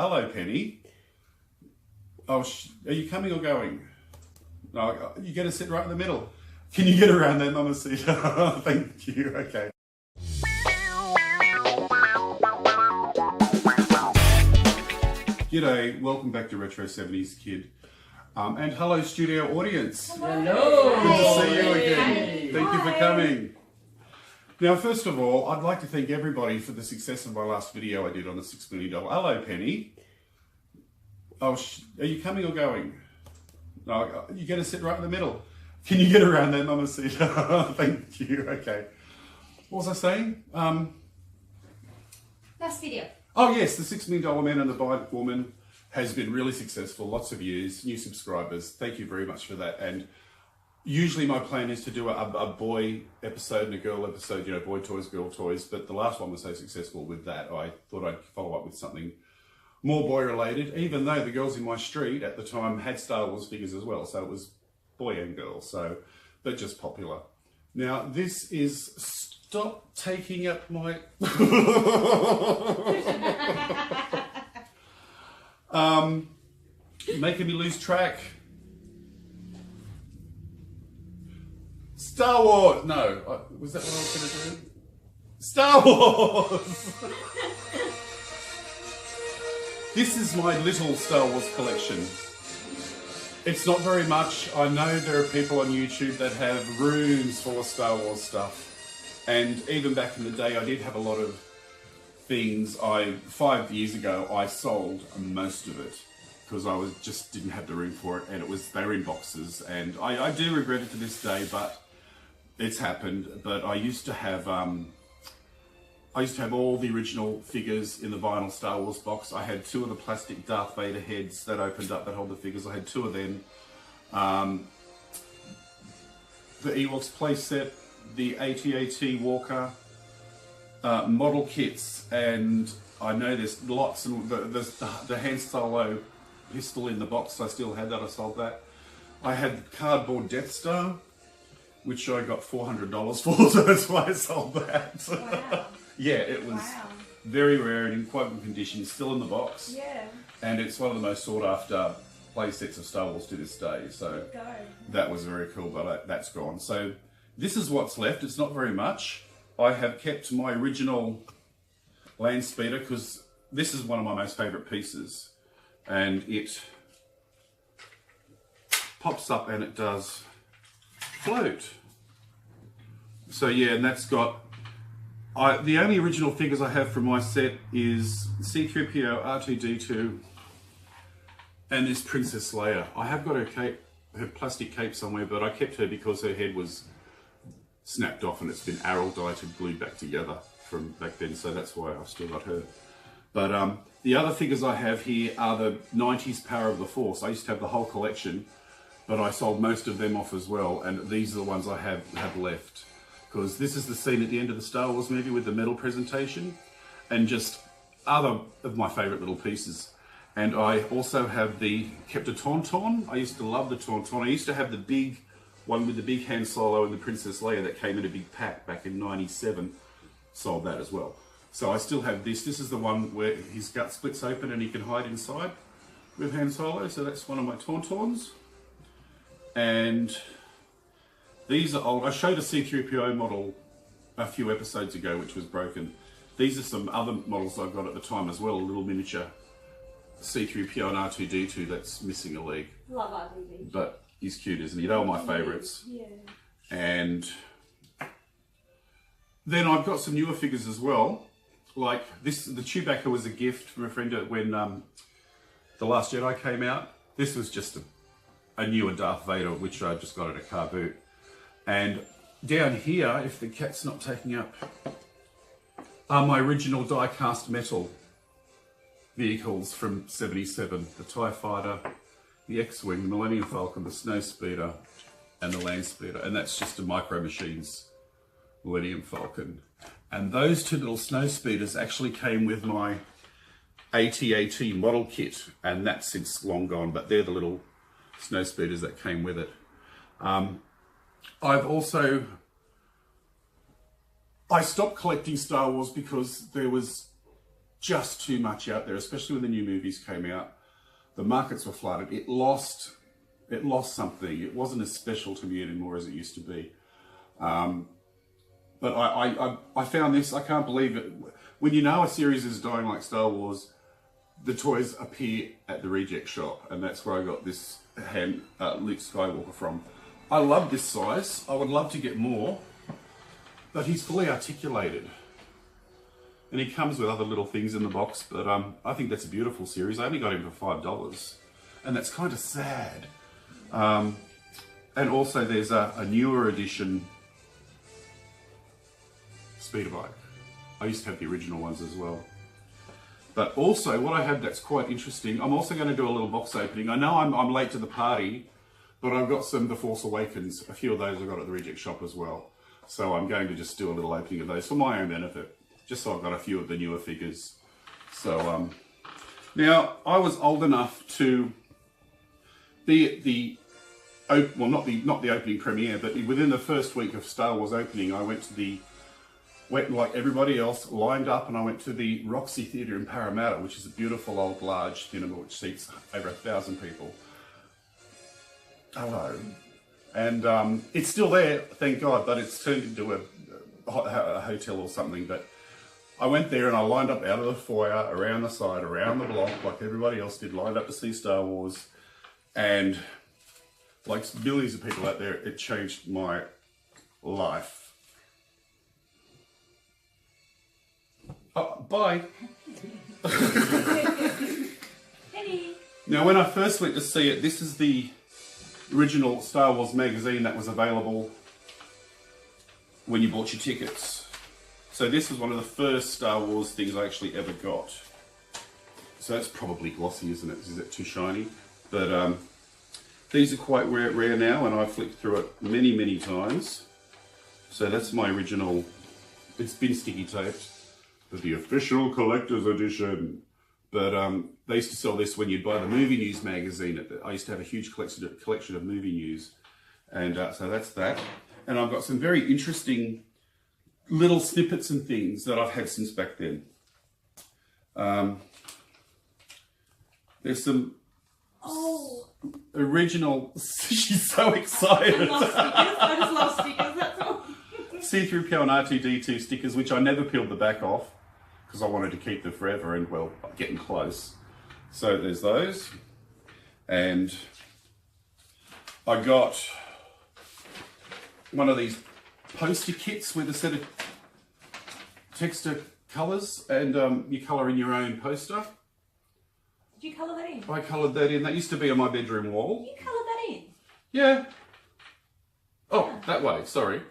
Hello, Penny. Oh, are you coming or going? No, you get to sit right in the middle. Can you get around there, Mama seat? Thank you. Okay. G'day, welcome back to Retro 70s Kid. And hello, studio audience. Hello. Good to see you again. Thank you for coming. Now, first of all, I'd like to thank everybody for the success of my last video I did on the $6 million. Hello, Penny. Oh, are you coming or going? No, you get to sit right in the middle. Can you get around there, Mama seat? Thank you. Okay. What was I saying? Last video. Oh yes, the $6 Million Man and the Bike Woman has been really successful. Lots of views, new subscribers. Thank you very much for that. And usually my plan is to do a boy episode and a girl episode, you know, boy toys, girl toys. But the last one was so successful with that, I thought I'd follow up with something more boy related, even though the girls in my street at the time had Star Wars figures as well. So it was boy and girl, so they're just popular. Now this is, stop taking up my, making me lose track. Star Wars, no, was that what I was going to do? Star Wars! This is my little Star Wars collection. It's not very much. I know there are people on YouTube that have rooms full of Star Wars stuff. And even back in the day, I did have a lot of things. 5 years ago, I sold most of it because I just didn't have the room for it, and they were in boxes. And I do regret it to this day, but it's happened. But I used to have all the original figures in the vinyl Star Wars box. I had 2 of the plastic Darth Vader heads that opened up that hold the figures. I had 2 of them. The Ewoks playset, the AT-AT Walker model kits, and I know there's lots, and the Han Solo pistol in the box, I still had that, I sold that. I had cardboard Death Star, which I got $400 for, so that's why I sold that. Wow. Yeah, it was very rare and in quite good condition, still in the box. Yeah. And it's one of the most sought after play sets of Star Wars to this day. So that was very cool, but that's gone. So this is what's left. It's not very much. I have kept my original land speeder because this is one of my most favorite pieces. And it pops up and it does float. So yeah, and that's got, the only original figures I have from my set is C-3PO, R2-D2, and this Princess Leia. I have got her cape, her plastic cape somewhere, but I kept her because her head was snapped off and it's been araldite glued back together from back then, so that's why I've still got her. But the other figures I have here are the 90s Power of the Force. I used to have the whole collection, but I sold most of them off as well, and these are the ones I have left. Because this is the scene at the end of the Star Wars movie with the medal presentation, and just other of my favourite little pieces. And I also have kept a Tauntaun. I used to love the Tauntaun. I used to have the big one with the big Han Solo and the Princess Leia that came in a big pack back in '97. Sold that as well. So I still have this. This is the one where his gut splits open and he can hide inside with Han Solo. So that's one of my Tauntauns. And these are old. I showed a C-3PO model a few episodes ago, which was broken. These are some other models I've got at the time as well, a little miniature C-3PO and R2-D2 that's missing a leg. Love R2-D2. But he's cute, isn't he? They were my favourites. Yeah. And then I've got some newer figures as well. Like this, the Chewbacca was a gift from a friend when The Last Jedi came out. This was just a newer Darth Vader, which I just got at a car boot. And down here, if the cat's not taking up, are my original die-cast metal vehicles from '77. The TIE Fighter, the X-Wing, the Millennium Falcon, the Snow Speeder, and the Land Speeder. And that's just a Micro Machines Millennium Falcon. And those 2 little Snow Speeders actually came with my AT-AT model kit. And that's since long gone, but they're the little Snow Speeders that came with it. I stopped collecting Star Wars because there was just too much out there, especially when the new movies came out. The markets were flooded. It lost something. It wasn't as special to me anymore as it used to be. But I found this, I can't believe it. When you know a series is dying like Star Wars, the toys appear at the reject shop, and that's where I got this Luke Skywalker from. I love this size. I would love to get more, but he's fully articulated. And he comes with other little things in the box, but I think that's a beautiful series. I only got him for $5, and that's kind of sad. And also there's a newer edition speeder bike. I used to have the original ones as well. But also what I have that's quite interesting, I'm also going to do a little box opening. I know I'm late to the party, but I've got some The Force Awakens. A few of those I got at the reject shop as well. So I'm going to just do a little opening of those for my own benefit, just so I've got a few of the newer figures. So now I was old enough to well, not the opening premiere, but within the first week of Star Wars opening, I went like everybody else, lined up, and I went to the Roxy Theatre in Parramatta, which is a beautiful old large cinema which seats over 1,000 people. Hello. And it's still there, thank God, but it's turned into a hotel or something. But I went there and I lined up out of the foyer, around the side, around the block, like everybody else did, lined up to see Star Wars. And like millions of people out there, it changed my life. Oh, bye. Now, when I first went to see it, this is the original Star Wars magazine that was available when you bought your tickets. So this was one of the first Star Wars things I actually ever got. So that's probably glossy, isn't it? Is it too shiny? But these are quite rare now, and I've flicked through it many, many times. So that's my original. It's been sticky taped. But the official collector's edition. But they used to sell this when you'd buy the movie news magazine. I used to have a huge collection of movie news. And so that's that. And I've got some very interesting little snippets and things that I've had since back then. There's some original... She's so excited. I just love stickers, that's all. C-3PO and R2-D2 stickers, which I never peeled the back off, because I wanted to keep them forever, and well, getting close. So there's those. And I got one of these poster kits with a set of texture colours, and you colour in your own poster. Did you colour that in? I coloured that in. That used to be on my bedroom wall. You coloured that in? Yeah. Oh, that way, sorry.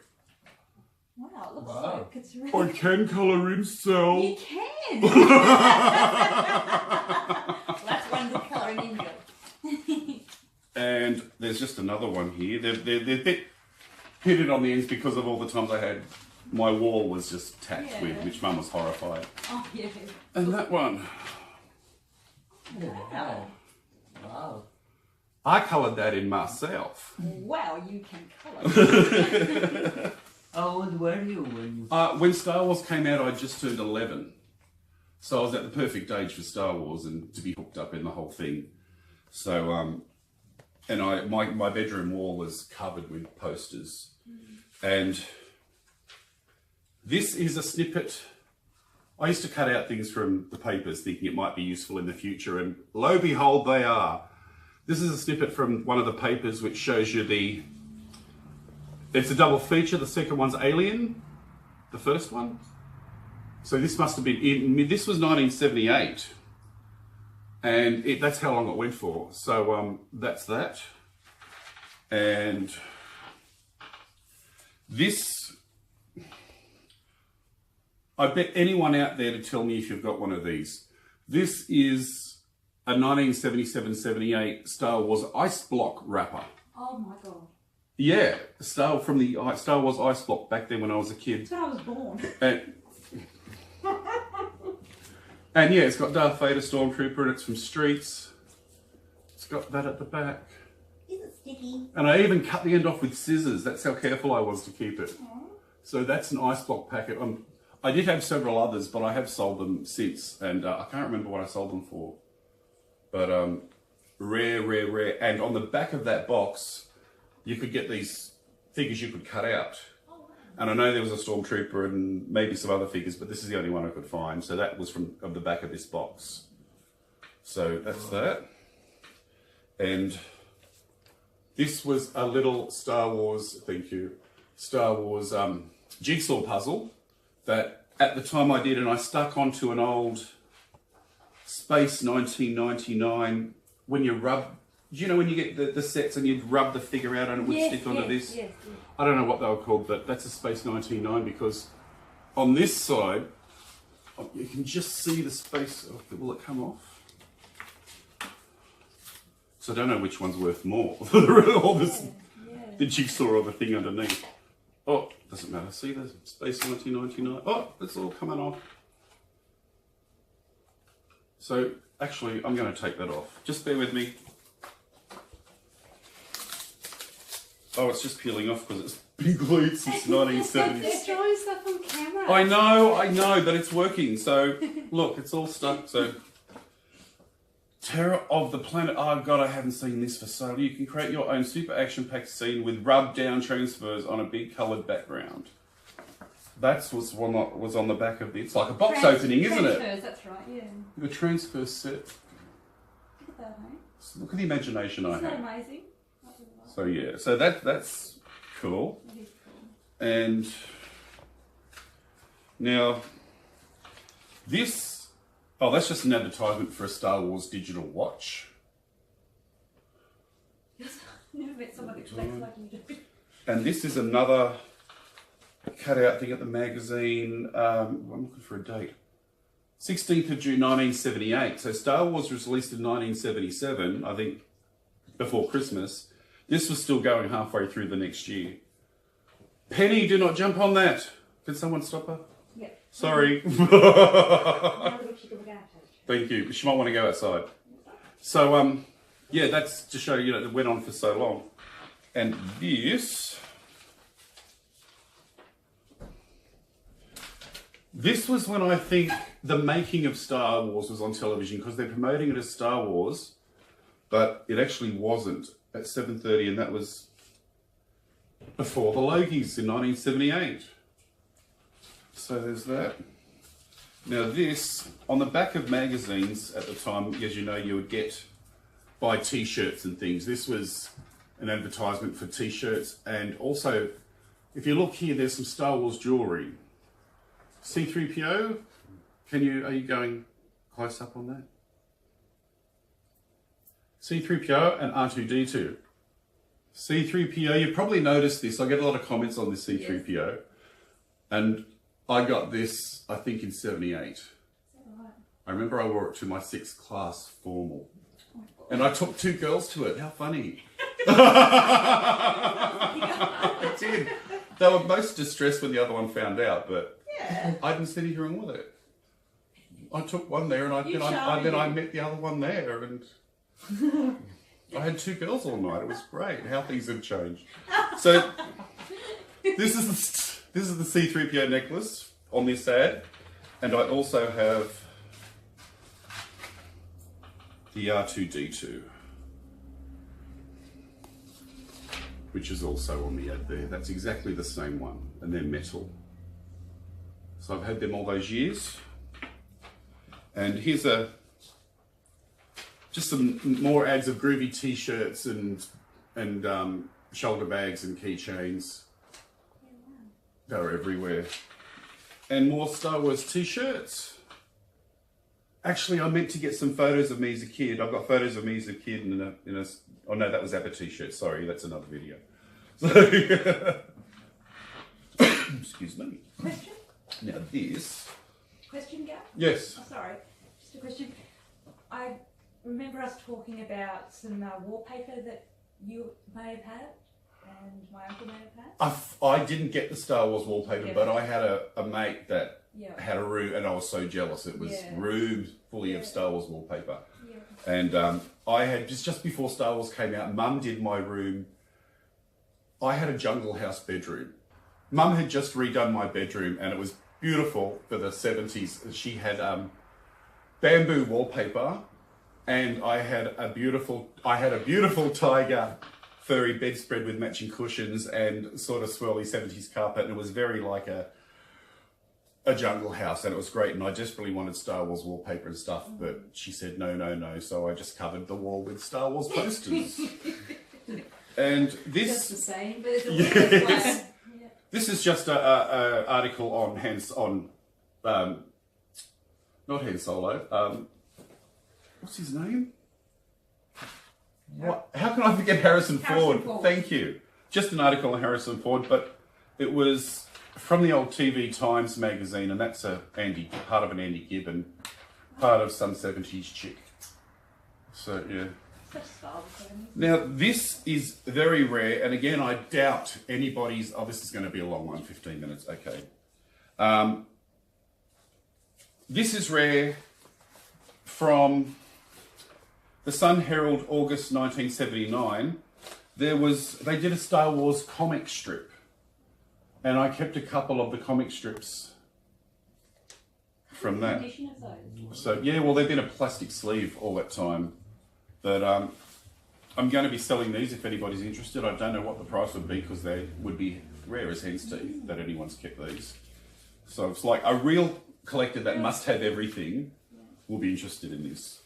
Wow, it looks like it's really... I can colour in, Sal. You can! That's one good colouring in job. And there's just another one here. They're a bit pitted on the ends because of all the times I had... My wall was just tacked with, which Mum was horrified. Oh, yeah. And that one. Wow. Wow. I coloured that in myself. Wow, you can colour. How old were you when you... When Star Wars came out, I just turned 11. So I was at the perfect age for Star Wars and to be hooked up in the whole thing. So, and my bedroom wall was covered with posters. And this is a snippet. I used to cut out things from the papers thinking it might be useful in the future, and lo and behold, they are. This is a snippet from one of the papers which shows you it's a double feature. The second one's Alien, the first one. So this must have been this was 1978, and that's how long it went for. So that's that, and this. I bet anyone out there to tell me if you've got one of these. This is a 1977-78 Star Wars ice block wrapper. Oh my god. Yeah, from the Star Wars ice block back then when I was a kid. That's when I was born. And yeah, it's got Darth Vader Stormtrooper and it's from Streets. It's got that at the back. Is it sticky? And I even cut the end off with scissors. That's how careful I was to keep it. Aww. So that's an ice block packet. I did have several others, but I have sold them since, and I can't remember what I sold them for. But rare. And on the back of that box, you could get these figures you could cut out. And I know there was a Stormtrooper and maybe some other figures, but this is the only one I could find. So that was from the back of this box. So that's that. And this was a little Star Wars, thank you, Star Wars jigsaw puzzle that at the time I did, and I stuck onto an old Space 1999 when you rub, do you know when you get the sets and you'd rub the figure out and it would stick onto this? Yes. I don't know what they were called, but that's a Space 1999 because on this side, you can just see the space. Oh, will it come off? So I don't know which one's worth more. The jigsaw or the thing underneath. Oh, doesn't matter. See the Space 1999? Oh, it's all coming off. So actually, I'm going to take that off. Just bear with me. Oh, it's just peeling off because it's been glued since 1970s. Destroying stuff on camera. I know, but it's working. So, look, it's all stuck. So, Terror of the Planet. Oh, God, I haven't seen this for so long. You can create your own super action-packed scene with rub-down transfers on a big coloured background. That's what's one that was on the back of it. It's like a box opening, isn't it? Transfers, that's right, yeah. The transfer set. Look at that, eh? Look at the imagination I Isn't that have. amazing? So yeah, so that's cool. That is cool. And now this, oh, that's just an advertisement for a Star Wars digital watch. Never met someone that collects like you do. And this is another cutout thing at the magazine. I'm looking for a date. 16th of June 1978. So Star Wars was released in 1977, I think, before Christmas. This was still going halfway through the next year. Penny, do not jump on that. Can someone stop her? Yeah. Sorry. Now look, she can look after it. Thank you. She might want to go outside. So, yeah, that's to show you that it went on for so long. And this was when I think the making of Star Wars was on television because they're promoting it as Star Wars, but it actually wasn't at 7:30, and that was before the Logies in 1978. So there's that. Now this, on the back of magazines at the time, as you know, you would buy t-shirts and things. This was an advertisement for t-shirts, and also, if you look here, there's some Star Wars jewellery. C-3PO, are you going close up on that? C-3PO and R2-D2. C-3PO, you probably noticed this. I get a lot of comments on this C-3PO. Yes. And I got this, I think, in 78. Right? I remember I wore it to my 6th class formal. Oh, and I took 2 girls to it. How funny. I did. They were most distressed when the other one found out, but I didn't see anything wrong with it. I took one there, and then I met the other one there, and I had 2 girls all night. It was great. How things have changed. So this is the C-3PO necklace on this ad, and I also have the R2-D2, which is also on the ad there. That's exactly the same one, and they're metal. So I've had them all those years. And here's just some more ads of groovy t-shirts and shoulder bags and keychains that are everywhere. And more Star Wars t-shirts. Actually, I meant to get some photos of me as a kid. I've got photos of me as a kid oh no, that was ABBA t-shirt. Sorry, that's another video. So, excuse me. Question? Now this. Question, Gav? Yes. Oh, sorry. Just a question. I remember us talking about some wallpaper that you may have had and my uncle may have had. I didn't get the Star Wars wallpaper, but I had a mate that had a room, and I was so jealous. It was rooms fully of Star Wars wallpaper. Yeah. And I had, just before Star Wars came out, Mum did my room. I had a Jungle House bedroom. Mum had just redone my bedroom, and it was beautiful for the 70s. She had bamboo wallpaper, and I had a beautiful tiger furry bedspread with matching cushions and sort of swirly 70s carpet, and it was very like a jungle house, and it was great. And I desperately wanted Star Wars wallpaper and stuff, but she said no, so I just covered the wall with Star Wars posters. And this Just the same, but it's a Yes. weird way. Yeah. this is just a article on not Han Solo. What's his name? What? How can I forget Harrison Ford? Ford. Thank you. Just an article on Harrison Ford, but it was from the old TV Times magazine, and that's part of an Andy Gibbon, part of some 70s chick. So yeah. Such style difference. Now this is very rare, and again I doubt anybody's. Oh, this is going to be a long one, 15 minutes. Okay. This is rare from the Sun Herald, August 1979. They did a Star Wars comic strip, and I kept a couple of the comic strips from that. Condition of those. So yeah, well they've been a plastic sleeve all that time, but I'm going to be selling these if anybody's interested. I don't know what the price would be because they would be rare as hen's teeth that anyone's kept these. So it's like a real collector that must have everything will be interested in this.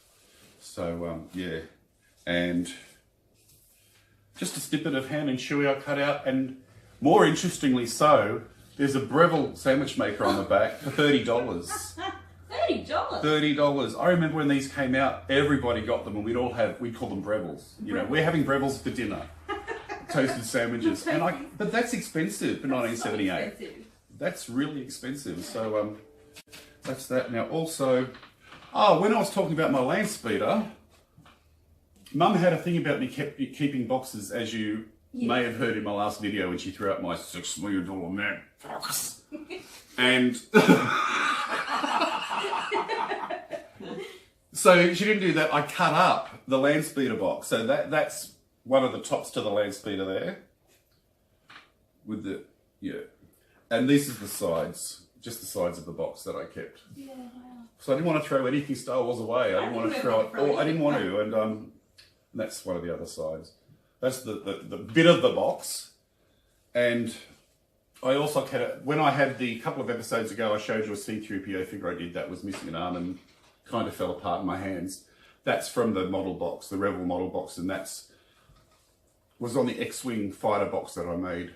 So yeah, and just a snippet of Han and Chewie I cut out, and more interestingly so, there's a Breville sandwich maker on the back for $30. $30. $30. I remember when these came out, everybody got them, and we'd call them Brevilles. You know, we're having Brevilles for dinner, toasted sandwiches, but that's expensive for 1978. So expensive. That's really expensive. So that's that. Now also, when I was talking about my land speeder, Mum had a thing about me keeping boxes, as you may have heard in my last video when she threw out my $6 million Mac box. And so she didn't do that. I cut up the land speeder box. So that's one of the tops to the land speeder there. With the, and this is the sides, just the sides of the box that I kept. Yeah, wow. So I didn't want to throw anything Star Wars away. I didn't want to throw it. I didn't want to, and that's one of the other sides. That's the bit of the box, and I also when I had the couple of episodes ago, I showed you a C-3PO figure I did that was missing an arm and kind of fell apart in my hands. That's from the model box, the Rebel model box, and was on the X-Wing fighter box that I made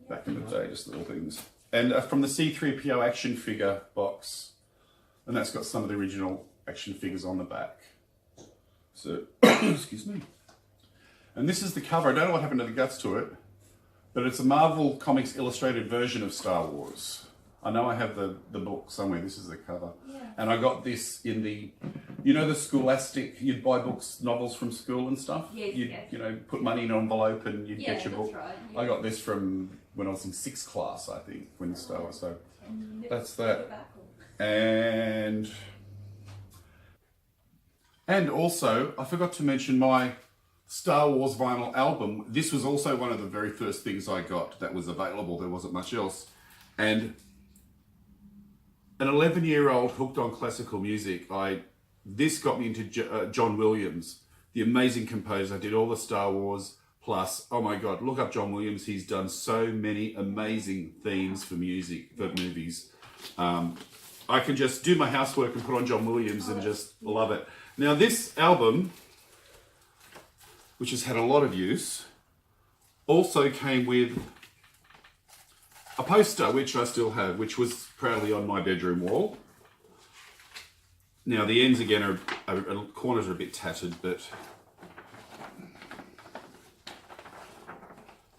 back in the day, just little things. And from the C-3PO action figure box, and that's got some of the original action figures on the back. So, excuse me. And this is the cover. I don't know what happened to the guts to it, but it's a Marvel Comics illustrated version of Star Wars. I know I have the book somewhere. This is the cover. Yeah. And I got this in the Scholastic, you'd buy novels from school and stuff. Yes, You'd put money in an envelope and you'd get your book. Right, yeah. I got this from when I was in 6th class, I think, when Star Wars. So And that's never that. put it back, or- And also, I forgot to mention my Star Wars vinyl album. This was also one of the very first things I got that was available. There wasn't much else. And an 11-year-old hooked on classical music, this got me into John Williams, the amazing composer. Did all the Star Wars, plus, oh my God, look up John Williams. He's done so many amazing themes for music, for movies. I can just do my housework and put on John Williams and just love it. Now this album, which has had a lot of use, also came with a poster, which I still have, which was proudly on my bedroom wall. Now the ends again corners are a bit tattered, but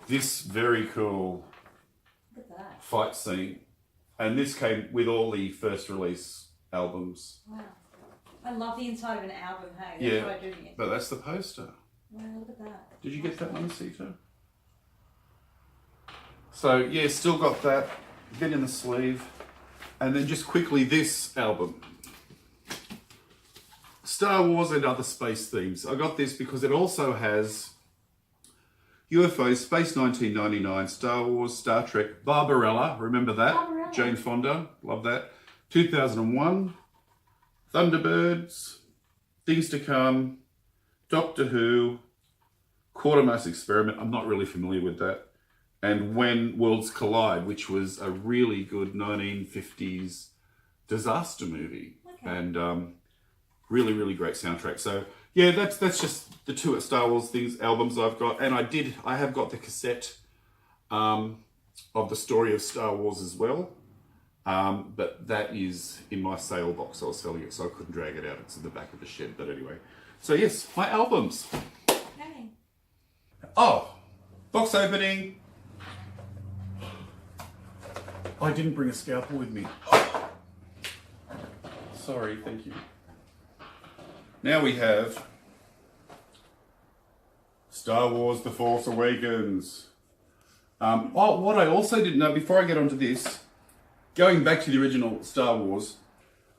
this very cool Look at that. fight scene, and this came with all the first release albums. Wow. I love the inside of an album, hey? That's Yeah. what I do here. But that's the poster. Wow, look at that. Did you get that one, Sita? So yeah, still got that. Bit in the sleeve. And then just quickly this album. Star Wars and other space themes. I got this because it also has UFO, Space 1999, Star Wars, Star Trek, Barbarella, remember that? Barbarella, Jane Fonda, love that. 2001, Thunderbirds, Things to Come, Doctor Who, Quatermass Experiment, I'm not really familiar with that, and When Worlds Collide, which was a really good 1950s disaster movie. Okay. And really, really great soundtrack. So yeah, that's just the two Star Wars things albums I've got, and I have got the cassette of the story of Star Wars as well, but that is in my sale box. I was selling it, so I couldn't drag it out. It's in the back of the shed. But anyway, so yes, my albums. Okay. Oh, box opening. I didn't bring a scalpel with me. Sorry, thank you. Now we have Star Wars The Force Awakens. What I also didn't know, before I get onto this, going back to the original Star Wars,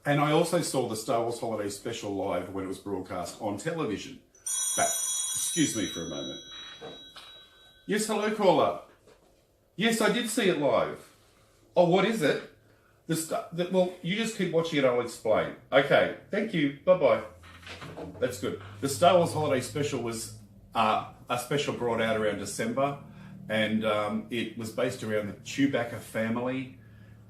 and I also saw the Star Wars Holiday Special live when it was broadcast on television. Excuse me for a moment. Yes, hello caller. Yes, I did see it live. Oh, what is it? Well, you just keep watching it, I'll explain. Okay, thank you, bye-bye. That's good. The Star Wars Holiday Special was a special brought out around December, and it was based around the Chewbacca family,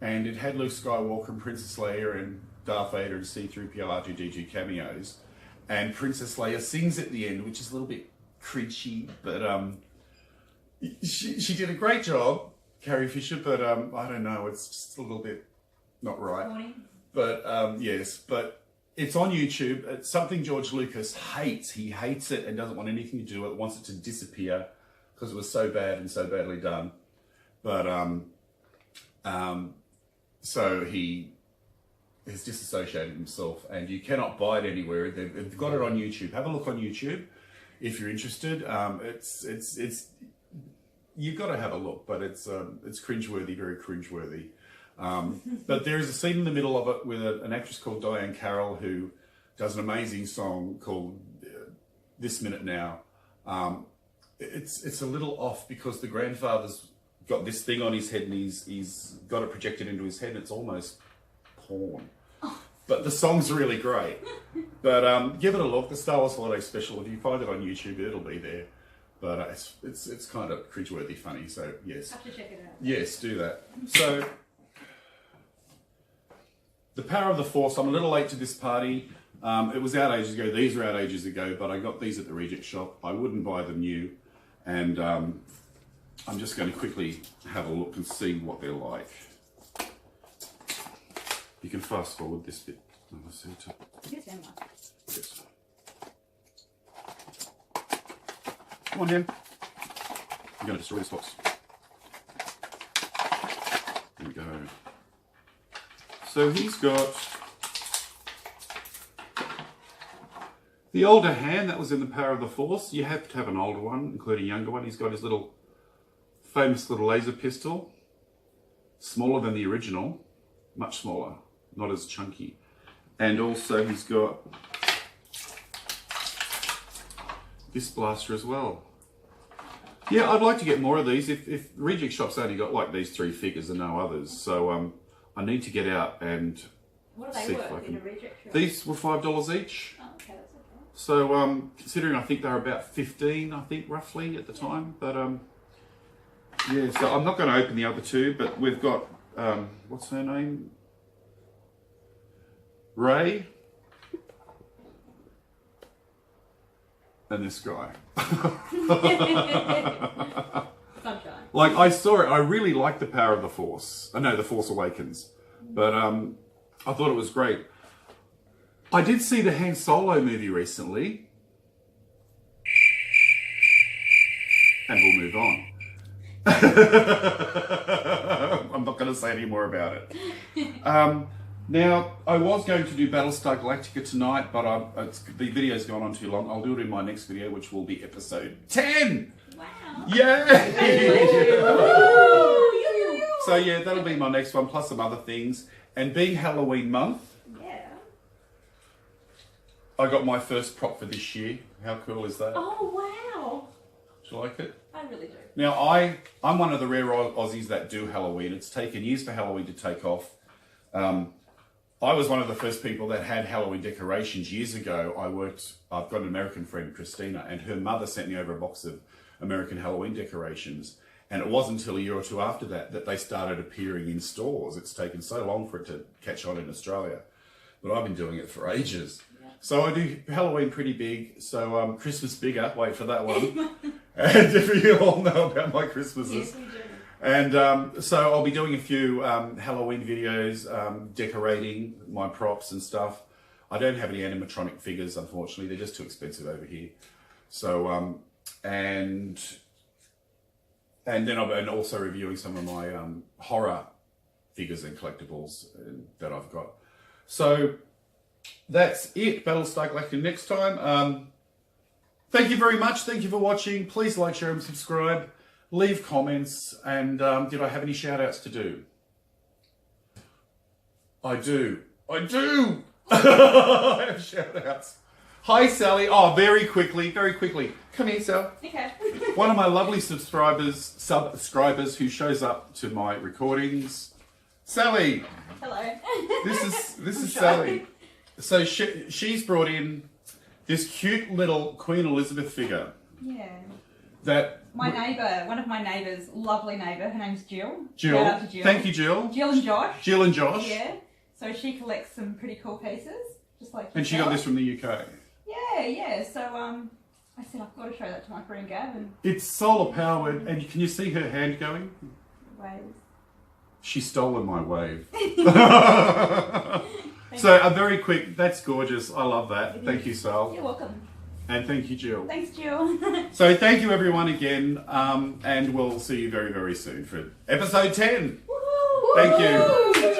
and it had Luke Skywalker and Princess Leia and Darth Vader and C-3PO R2-D2 cameos, and Princess Leia sings at the end, which is a little bit cringy, but she did a great job, Carrie Fisher, but I don't know, it's just a little bit not right. Morning. But yes, but it's on YouTube. It's something George Lucas hates. He hates it and doesn't want anything to do with it, wants it to disappear because it was so bad and so badly done. But so he has disassociated himself, and you cannot buy it anywhere. They've got it on YouTube. Have a look on YouTube if you're interested. It's you've got to have a look, but it's cringeworthy, very cringeworthy. But there is a scene in the middle of it with an actress called Diane Carroll who does an amazing song called This Minute Now. It's a little off because the grandfather's got this thing on his head and he's got it projected into his head and it's almost porn. But the song's really great. But give it a look. The Star Wars Holiday Special, if you find it on YouTube, it'll be there. But it's kind of cringeworthy funny, so yes. Have to check it out. Yes, do that. So, The Power of the Force. I'm a little late to this party. It was out ages ago. These were out ages ago, but I got these at the Reject Shop. I wouldn't buy them new. And I'm just going to quickly have a look and see what they're like. You can fast forward this bit. Here's Emma. Yes. Come on, Dan. I'm going to destroy this box. There we go. So he's got the older hand that was in The Power of the Force. You have to have an older one, including a younger one. He's got his little famous little laser pistol, smaller than the original, much smaller, not as chunky. And also he's got this blaster as well. Yeah, I'd like to get more of these. If Reject Shop's only got like these 3 figures and no others, so I need to get out and What do see they if I worth can. in a Reject Shop? These were $5 each. Oh, okay, that's okay. So considering I think they were about 15, I think roughly at the time. But yeah, so I'm not going to open the other 2, but we've got what's her name? Ray. And this guy. Sunshine. Like, I saw it, I really liked The Power of the Force. I know, The Force Awakens. But I thought it was great. I did see the Han Solo movie recently. And we'll move on. I'm not going to say any more about it. Now, I was going to do Battlestar Galactica tonight, but the video's gone on too long. I'll do it in my next video, which will be episode 10! Wow. Yay! Woo! So yeah, that'll be my next one, plus some other things. And being Halloween month, Yeah. I got my first prop for this year. How cool is that? Oh, wow. Do you like it? I really do. Now, I'm one of the rare Aussies that do Halloween. It's taken years for Halloween to take off. I was one of the first people that had Halloween decorations years ago. I've got an American friend, Christina, and her mother sent me over a box of American Halloween decorations. And it wasn't until a year or two after that they started appearing in stores. It's taken so long for it to catch on in Australia. But I've been doing it for ages. Yeah. So I do Halloween pretty big. So Christmas bigger. Wait for that one. And you all know about my Christmases. Yes, we do. And so I'll be doing a few Halloween videos, decorating my props and stuff. I don't have any animatronic figures, unfortunately. They're just too expensive over here. So, and then I've been also reviewing some of my horror figures and collectibles that I've got. So that's it. Battlestar Galactica next time. Thank you very much. Thank you for watching. Please like, share and subscribe. Leave comments. And did I have any shout outs to do? I do. I have shout outs. Hi, Sally. Oh, very quickly. Come here, Sal. Okay. One of my lovely subscribers who shows up to my recordings. Sally. Hello. This is Sally. So she's brought in this cute little Queen Elizabeth figure. Yeah. That one of my neighbours, lovely neighbour, her name's Jill. Jill. Shout out to Jill. Thank you, Jill. Jill and Josh. Jill and Josh. Yeah. So she collects some pretty cool pieces, just like yourself. And she got this from the UK. Yeah. So I said I've got to show that to my friend Gab. And it's solar powered, and can you see her hand going? Waves. She's stolen my wave. So a very quick. That's gorgeous. I love that. Thank you, Sal. You're welcome. And thank you, Jill. Thanks, Jill. So thank you everyone again, and we'll see you very, very soon for episode 10. Woo-hoo! Thank you.